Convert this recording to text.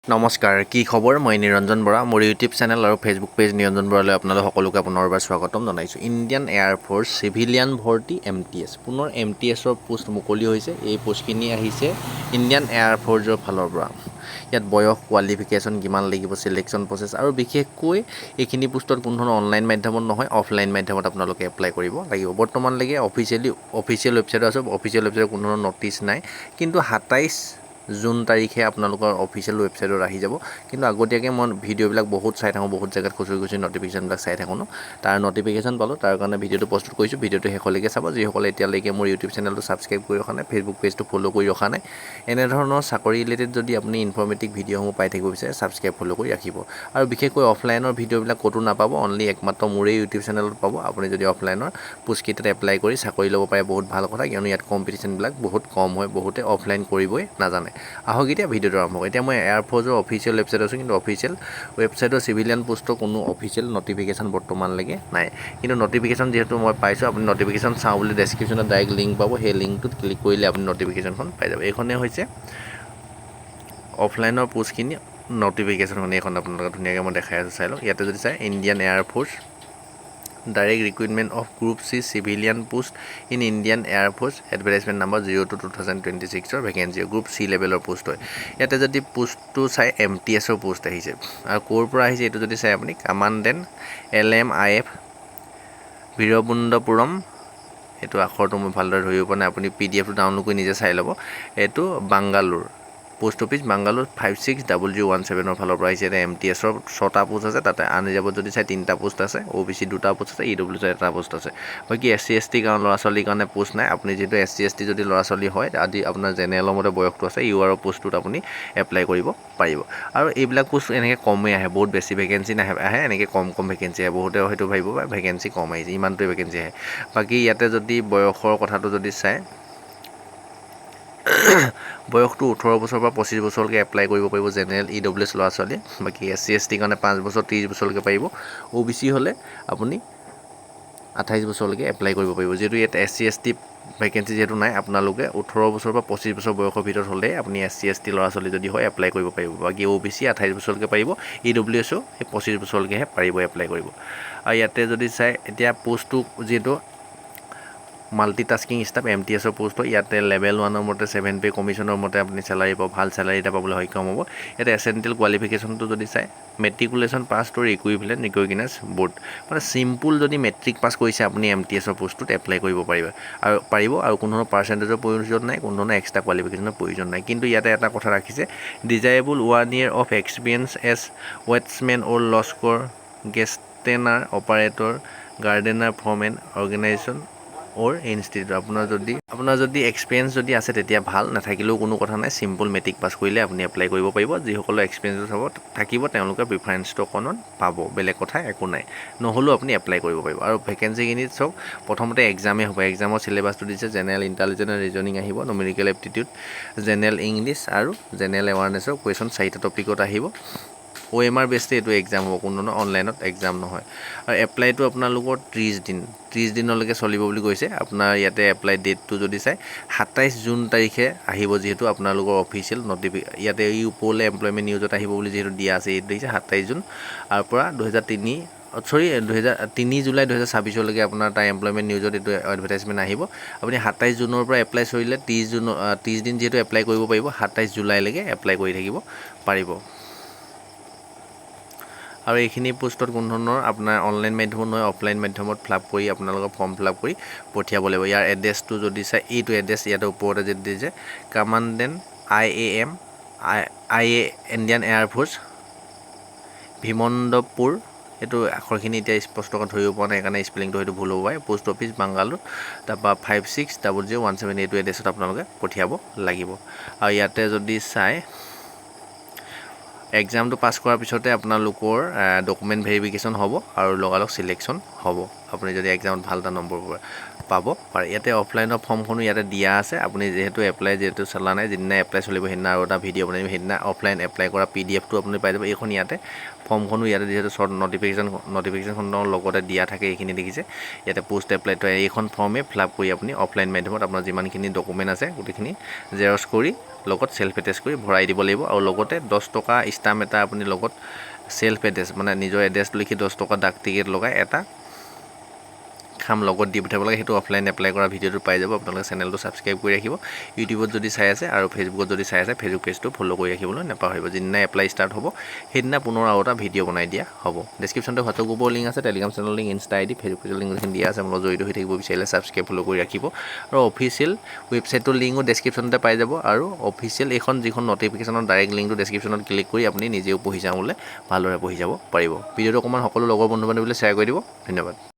নমস্কাৰ, কি খবৰ? মই নিৰঞ্জন বৰা। মোৰ ইউটিউব চেনেল আৰু ফেচবুক পেজ নিৰঞ্জন বৰালৈ আপোনালোক সকলোকে পুনৰবাৰ স্বাগতম জনাইছোঁ। ইণ্ডিয়ান এয়াৰফ'ৰ্চ চিভিলিয়ান ভৰ্তি MTS পুনৰ MTSৰ পোষ্ট মুকলি হৈছে। এই পোষ্টখিনি আহিছে ইণ্ডিয়ান এয়াৰফ'ৰ্চৰ ফালৰ পৰা। ইয়াত বয়স, কোৱালিফিকেশ্যন কিমান লাগিব, চিলেকশ্যন প্ৰচেছ আৰু বিশেষকৈ এইখিনি পোষ্টত কোনো ধৰণৰ অনলাইন মাধ্যমত নহয়, অফলাইন মাধ্যমত আপোনালোকে এপ্লাই কৰিব লাগিব। বৰ্তমানলৈকে অফিচিয়েল ৱেবছাইটত আছে। অফিচিয়েল ৱেবছাইটত কোনো ধৰণৰ নটিচ নাই, কিন্তু 27 জুন তাৰিখে আপোনালোকৰ অফিচিয়েল ৱেবছাইটত আহি যাব। কিন্তু আগতীয়াকৈ মই ভিডিঅ'বিলাক বহুত চাই থাকোঁ, বহুত জেগাত খুচৰি নটিফিকেশ্যনবিলাক চাই থাকোঁ ন, তাৰ নটিফিকেশ্যন পালোঁ, তাৰ কাৰণে ভিডিঅ'টো প্ৰস্তুত কৰিছোঁ। ভিডিঅ'টো শেষলৈকে চাব। যিসকলে এতিয়ালৈকে মোৰ ইউটিউব চেনেলটো ছাবস্ক্ৰাইব কৰি ৰখা নাই, ফেচবুক পেজটো ফ'ল' কৰি ৰখা নাই, এনেধৰণৰ চাকৰি ৰিলেটেড যদি আপুনি ইনফৰ্মেটিভ ভিডিঅ'সমূহ পাই থাকিব বিচাৰে, ছাবস্ক্ৰাইব ফ'ল' কৰি ৰাখিব। আৰু বিশেষকৈ অফলাইনৰ ভিডিঅ'বিলাক ক'তো নাপাব, অনলি একমাত্ৰ মোৰেই ইউটিউব চেনেলত পাব। আপুনি যদি অফলাইনৰ পোষ্টকেইটাত এপ্লাই কৰি চাকৰি ল'ব পাৰে, বহুত ভাল কথা, কিয়নো ইয়াত কম্পিটিশ্যনবিলাক বহুত কম হয়, বহুতে অফলাইন কৰিবই নাজানে। আহক এতিয়া ভিডিঅ'টো আৰম্ভ কৰোঁ। এতিয়া মই এয়াৰফ'ৰ্চৰ অফিচিয়েল ৱেবছাইট আছোঁ, কিন্তু অফিচিয়েল ৱেবছাইটৰ চিভিলিয়ান পোষ্টৰ কোনো অফিচিয়েল নটিফিকেশ্যন বৰ্তমানলৈকে নাই। কিন্তু নটিফিকেশ্যন যিহেতু মই পাইছোঁ, আপুনি নটিফিকেশ্যন চাওঁ বুলি ডেছক্ৰিপশ্যনত ডাইৰেক্ট লিংক পাব। সেই লিংকটোত ক্লিক কৰিলে আপুনি নটিফিকেশ্যনখন পাই যাব। এইখনেই হৈছে অফলাইনৰ পোষ্টখিনি নটিফিকেশ্যনখন। এইখন আপোনালোকে ধুনীয়াকৈ মই দেখাই আছোঁ, চাই লওক। ইয়াতে যদি চাই Indian air force direct recruitment of group C civilian post in Indian air force advertisement number 02/2026 vacancy group C লেভেলৰ পোষ্ট হয়। ইয়াতে যদি পোষ্টটো চাই MTSৰ পোষ্ট আহিছে, আৰু ক'ৰ পৰা আহিছে এইটো যদি চাই আপুনি কামাণ্ডেণ্ট LMIF বীৰবুন্দপুৰম, এইটো আখৰটো মই ভালদৰে ধৰিব পৰা নাই, আপুনি PDF টো ডাউনলোড কৰি নিজে চাই ল'ব। এইটো বাংগালোৰ পোষ্ট অফিচ, বাংগালোৰ 560017 ফালৰ পৰা আহিছে। এতিয়া MTSৰ 6টা পোষ্ট আছে, তাতে আনৰিজাৰ্ভত যদি চাই 3টা পোষ্ট আছে, OBC 2টা পোষ্ট আছে, EWC 1টা পোষ্ট আছে। বাকী SC ST কাৰণ ল'ৰা ছোৱালীৰ কাৰণে পোষ্ট নাই। আপুনি যিহেতু SC ST যদি ল'ৰা ছোৱালী হয়, আদি আপোনাৰ জেনেৰেলৰ মতে বয়সটো আছে, UR পোষ্টটোত আপুনি এপ্লাই কৰিব পাৰিব। আৰু এইবিলাক পোষ্ট এনেকৈ কমেই আহে, বহুত বেছি ভেকেঞ্চি আহে, এনেকৈ কম ভেকেঞ্চি আহে। বহুতে হয়তো ভাবিব ভেকেঞ্চি কম আহিছে, ইমানটোৱে ভেকেঞ্চি আহে। বাকী ইয়াতে যদি বয়সৰ কথাটো যদি চাই, বয়সটো 18 বছৰৰ পৰা 25 বছৰলৈকে এপ্লাই কৰিব পাৰিব জেনেৰেল EWS ল'ৰা ছোৱালী। বাকী SC ST কাৰণে 5 বছৰ 30 বছৰলৈকে পাৰিব। OBC হ'লে আপুনি 28 বছৰলৈকে এপ্লাই কৰিব পাৰিব। যিহেতু ইয়াত SC ST ভেকেঞ্চি যিহেতু নাই, আপোনালোকে 18 বছৰ পৰা 25 বছৰ বয়সৰ ভিতৰত হ'লে আপুনি SC ST ল'ৰা ছোৱালী যদি হয় এপ্লাই কৰিব পাৰিব। বাকী OBC 28 বছৰলৈকে পাৰিব, EWSও সেই 25 বছৰলৈকেহে পাৰিব এপ্লাই কৰিব। আৰু ইয়াতে যদি চাই, এতিয়া পোষ্টটো যিহেতু মাল্টিটাস্কিং ষ্টাফ MTSৰ পোষ্ট হয়, ইয়াতে লেভেল 1ৰ মতে 7 পে কমিশ্যনৰ মতে আপুনি চেলাৰী পাব, ভাল চেলাৰী এটা পাবলৈ সক্ষম হ'ব। ইয়াতে এছেণ্টিয়েল কোৱালিফিকেশ্যনটো যদি চাই, মেট্ৰিকুলেশ্যন পাছ টু ইকুইভেলেণ্ট ৰিকগনাইজ বৰ্ড, মানে চিম্পুল যদি মেট্ৰিক পাছ কৰিছে আপুনি MTSৰ পোষ্টটোত এপ্লাই কৰিব আৰু কোনো ধৰণৰ পাৰ্চেণ্টেজৰ প্ৰয়োজন নাই, কোনো ধৰণৰ এক্সট্ৰা কোৱালিফিকেশ্যনৰ প্ৰয়োজন নাই। কিন্তু ইয়াতে এটা কথা ৰাখিছে, desirable 1 year of experience as watchmen or লস্কৰ Gestetner operator gardener from an organisation or institute. আপোনাৰ যদি এক্সপিৰিয়েঞ্চ যদি আছে তেতিয়া ভাল, নাথাকিলেও কোনো কথা নাই, চিম্পল মেট্ৰিক পাছ কৰিলে আপুনি এপ্লাই কৰিব পাৰিব। যিসকলৰ এক্সপিৰিয়েঞ্চ থাকিব তেওঁলোকে প্ৰিফাৰেঞ্চটো অকণমান পাব, বেলেগ কথা একো নাই, নহ'লেও আপুনি এপ্লাই কৰিব পাৰিব। আৰু ভেকেঞ্চিখিনিত চাওক, প্ৰথমতে এক্সামেই হ'ব। এক্সামৰ চিলেবাছটো দিছে, জেনেৰেল ইণ্টেলিজেন্স এণ্ড ৰিজনিং আহিব, নিউমেৰিকেল এপ্টিটিউড, জেনেৰেল ইংলিছ আৰু জেনেৰেল এৱাৰনেছৰ কুৱেশ্যন 4টা টপিকত আহিব। OMR বেছতে এইটো এক্সাম হ'ব, কোনো ধৰণৰ অনলাইনত এক্সাম নহয়। আৰু এপ্লাইটো আপোনালোকৰ 30 দিনলৈকে চলিব বুলি কৈছে। আপোনাৰ ইয়াতে এপ্লাই ডেটটো যদি চাই 27 জুন তাৰিখে আহিব, যিহেতু আপোনালোকৰ অফিচিয়েল ইয়াতে এই ওপৰলৈ এমপ্লয়মেণ্ট নিউজত আহিব বুলি যিহেতু দিয়া আছে, এইটো দিছে 27 জুন আৰু পৰা 3 জুলাই 2026লৈকে আপোনাৰ তাৰ এমপ্লয়মেণ্ট নিউজত এইটো এডভাৰটাইজমেণ্ট আহিব। আপুনি 27 জুনৰ পৰা এপ্লাই চলিলে 30 দিন যিহেতু এপ্লাই কৰিব পাৰিব, 27 জুলাইলৈকে এপ্লাই কৰি থাকিব পাৰিব। আৰু এইখিনি পোষ্টত কোনো ধৰণৰ আপোনাৰ অনলাইন মাধ্যমত নহয়, অফলাইন মাধ্যমত আপোনালোকৰ ফৰ্ম ফিল আপ কৰি পঠিয়াব লাগিব। ইয়াৰ এড্ৰেছটো যদি চাই, এইটো এড্ৰেছ ইয়াতে ওপৰতে যদি দিছে, কামাণ্ডেণ্ট IAM ইণ্ডিয়ান এয়াৰফ'ৰ্চ ভীমন্দপুৰ, এইটো আখৰখিনি এতিয়া স্পষ্টকৈ ধৰিব পৰা নাই, সেইকাৰণে স্পেলিংটো হয়তো ভুল হ'ব পাৰে। পোষ্ট অফিচ বাংগালোৰ, তাৰপৰা 560017 এইটো এড্ৰেছত আপোনালোকে পঠিয়াব লাগিব। আৰু ইয়াতে যদি চাই, এক্সামটো পাছ কৰাৰ পিছতে আপোনালোকৰ ডকুমেণ্ট ভেৰিফিকেশ্যন হ'ব আৰু লগালগ চিলেকশ্যন হ'ব। আপুনি যদি এক্সামত ভাল এটা নম্বৰ পাব পাৰে। ইয়াতে অফলাইনৰ ফৰ্মখনো ইয়াতে দিয়া আছে। আপুনি যিহেতু এপ্লাই চলা নাই, যিদিনা এপ্লাই চলিব সেইদিনা আৰু এটা ভিডিঅ' বনাই সেইদিনা অফলাইন এপ্লাই কৰা PDF-টো আপুনি পাই যাব। এইখন ইয়াতে ফৰ্মখনো ইয়াতে যিহেতু শ্বৰ্ট নটিফিকেশ্যনখনৰ লগতে দিয়া থাকে, এইখিনি দেখিছে ইয়াতে পোষ্ট এপ্লাই তো এইখন ফৰ্মে ফিল আপ কৰি আপুনি অফলাইন মাধ্যমত আপোনাৰ যিমানখিনি ডকুমেণ্ট আছে গোটেইখিনি জেৰক্স কৰি লগত সেলফ এটেচ কৰি ভৰাই দিব লাগিব। আৰু লগতে 10 টকা ষ্টাম্প এটা আপুনি লগত সেলফ এড্ৰেছ মানে নিজৰ এড্ৰেছ লিখি 10 টকা ডাক টিকেট লগাই এটা খাম লগত দি পঠাব লাগে। সেইটো অফলাইন এপ্লাই কৰা ভিডিঅ'টো পাই যাব। আপোনালোকে চেনেলটো ছাবস্ক্ৰাইব কৰি ৰাখিব। ইউটিউবত যদি চাই আছে আৰু ফেচবুকত যদি চাই আছে, ফেচবুক পেজটো ফ'ল' কৰি ৰাখিবলৈ নাপাহৰিব। যিদিনা এপ্লাই ষ্টাৰ্ট হ'ব সেইদিনা পুনৰ আৰু এটা ভিডিঅ' বনাই দিয়া হ'ব। ডেছক্ৰিপশ্যনতে হোৱাটছআপ গ্ৰুপৰ লিংক আছে, টেলিগ্ৰাম চেনেলৰ লিংক, ইনষ্টা ID, ফেচবুক পেজৰ লিংক দিয়া আছে। আপোনালোক জড়িত হৈ থাকিব বিচাৰিলে ছাবস্ক্ৰাইব ফ'ল' কৰি ৰাখিব। আৰু অফিচিয়েল ৱেবছাইটটোৰ লিংকো ডেছক্ৰিপশ্যনতে পাই যাব। আৰু অফিচিয়েল এইখন যিখন নটিফিকেশ্যনৰ ডাইৰেক্ট লিংকটো ডেছক্ৰিপশ্যনত ক্লিক কৰি আপুনি নিজেও পঢ়ি যাবলৈ ভালদৰে পঢ়ি যাব পাৰিব। ভিডিঅ'টো অকণমান সকলো লগৰ বন্ধু বান্ধৱীলৈ শ্বেয়াৰ কৰি দিব। ধন্যবাদ।